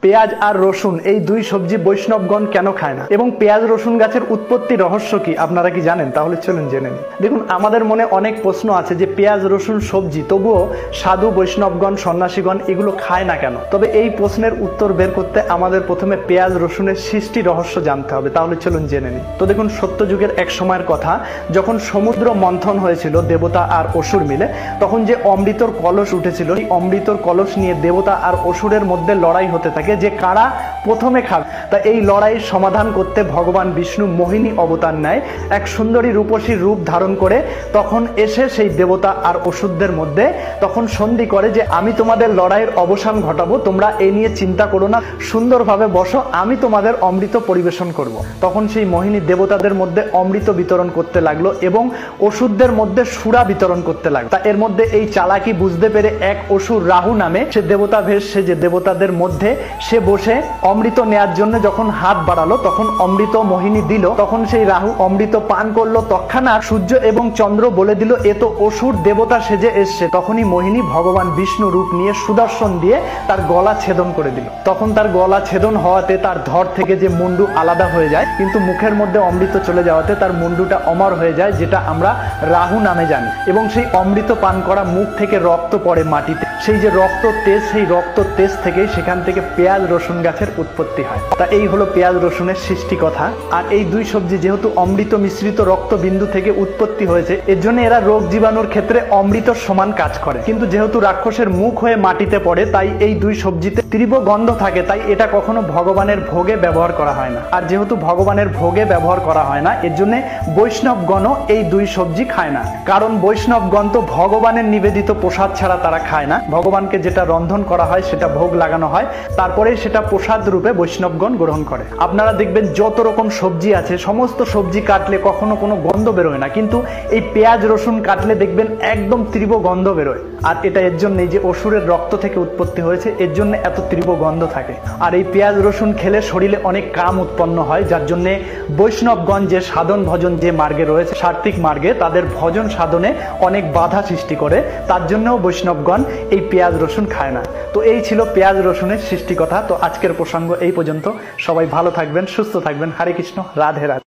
পেঁয়াজ আর রসুন এই দুই সবজি বৈষ্ণবগণ কেন খায় না এবং পেঁয়াজ রসুন গাছের উৎপত্তি রহস্য কি আপনারা কি জানেন? তাহলে চলুন জেনে নিই। দেখুন, আমাদের মনে অনেক প্রশ্ন আছে যে পেঁয়াজ রসুন সবজি, তবুও সাধু বৈষ্ণবগণ সন্ন্যাসীগণ এগুলো খায় না কেন? তবে এই প্রশ্নের উত্তর বের করতে আমাদের প্রথমে পেঁয়াজ রসুনের সৃষ্টি রহস্য জানতে হবে। তাহলে চলুন জেনে নিই। তো দেখুন, সত্যযুগের এক সময়ের কথা, যখন সমুদ্র মন্থন হয়েছিল দেবতা আর অসুর মিলে, তখন যে অমৃতর কলস উঠেছিল, এই অমৃতর কলস নিয়ে দেবতা আর অসুরের মধ্যে লড়াই হতে থাকে যে কারা প্রথমে খাবে। তা এই লড়াইয়ের সমাধান করতে ভগবান বিষ্ণু মোহিনী অবতার নেয়, এক সুন্দরী রূপসীর রূপ ধারণ করে তখন এসে সেই দেবতা আর অসুরদের মধ্যে তখন সন্ধি করে যে আমি তোমাদের লড়াইয়ের অবসান ঘটাবো, তোমরা এই নিয়ে চিন্তা করো না, সুন্দরভাবে বসো, আমি তোমাদের অমৃত পরিবেশন করব। তখন সেই মোহিনী দেবতাদের মধ্যে অমৃত বিতরণ করতে লাগলো এবং অসুরদের মধ্যে সুরা বিতরণ করতে লাগলো। তা এর মধ্যে এই চালাকি বুঝতে পেরে এক অসুর রাহু নামে সে দেবতা ভেষ, সে যে দেবতাদের মধ্যে সে বসে অমৃত নেয়ার জন্য যখন হাত বাড়ালো, তখন অমৃত মোহিনী দিল। তখন সেই রাহু অমৃত পান করলো। তৎক্ষণাৎ সূর্য এবং চন্দ্র বলে দিল এ তো অসুর দেবতা সেজে এসছে। তখনই মোহিনী ভগবান বিষ্ণু রূপ নিয়ে সুদর্শন দিয়ে তার গলা ছেদন করে দিল। তখন তার গলা ছেদন হওয়াতে তার ধর থেকে যে মুন্ডু আলাদা হয়ে যায়, কিন্তু মুখের মধ্যে অমৃত চলে যাওয়াতে তার মুন্ডুটা অমর হয়ে যায়, যেটা আমরা রাহু নামে জানি। এবং সেই অমৃত পান করা মুখ থেকে রক্ত পড়ে মাটিতে, সেই যে রক্ত তেজ, সেই রক্ত তেজ থেকেই সেখান থেকে পেঁয়াজ রসুন গাছের উৎপত্তি হয়। তা এই হলো পেঁয়াজ রসুনের সৃষ্টি কথা। আর এই দুই সবজি যেহেতু অমৃত মিশ্রিত রক্ত বিন্দু থেকে উৎপত্তি হয়েছে, এর জন্য এরা রোগ জীবাণুর ক্ষেত্রে অমৃতর সমান কাজ করে। কিন্তু যেহেতু রাক্ষসের মুখ হয়ে মাটিতে পড়ে, তাই এই দুই সবজিতে তীব্র গন্ধ থাকে, তাই এটা কখনো ভগবানের ভোগে ব্যবহার করা হয় না। আর যেহেতু ভগবানের ভোগে ব্যবহার করা হয় না, এর জন্য বৈষ্ণবগণও এই দুই সবজি খায় না। কারণ বৈষ্ণবগণ তো ভগবানের নিবেদিত প্রসাদ ছাড়া তারা খায় না। ভগবানকে যেটা রন্ধন করা হয় সেটা ভোগ লাগানো হয়, তারপরে সেটা প্রসাদ রূপে বৈষ্ণবগণ গ্রহণ করে। আপনারা দেখবেন যত রকম সবজি আছে, সমস্ত সবজি কাটলে কখনো কোনো গন্ধ বেরোয় না, কিন্তু এই পেঁয়াজ রসুন কাটলে দেখবেন একদম তীব্র গন্ধ বেরোয়। আর এটা এর জন্যই যে অসুরের রক্ত থেকে উৎপত্তি হয়েছে, এর জন্য এত তীব্র গন্ধ থাকে। আর এই পেঁয়াজ রসুন খেলে শরীরে অনেক কাম উৎপন্ন হয়, যার জন্য বৈষ্ণবগণ যে সাধন ভজন যে মার্গে রয়েছে, সাত্ত্বিক মার্গে, তাদের ভজন সাধনে অনেক বাধা সৃষ্টি করে। তার জন্যও বৈষ্ণবগণ এই পেঁয়াজ রসুন খায় না। তো এই ছিল পেঁয়াজ রসুনের সৃষ্টি কথা। তো আজকের প্রসঙ্গ এই পর্যন্ত। সবাই ভালো থাকবেন, সুস্থ থাকবেন। হরে কৃষ্ণ, রাধে রাধে।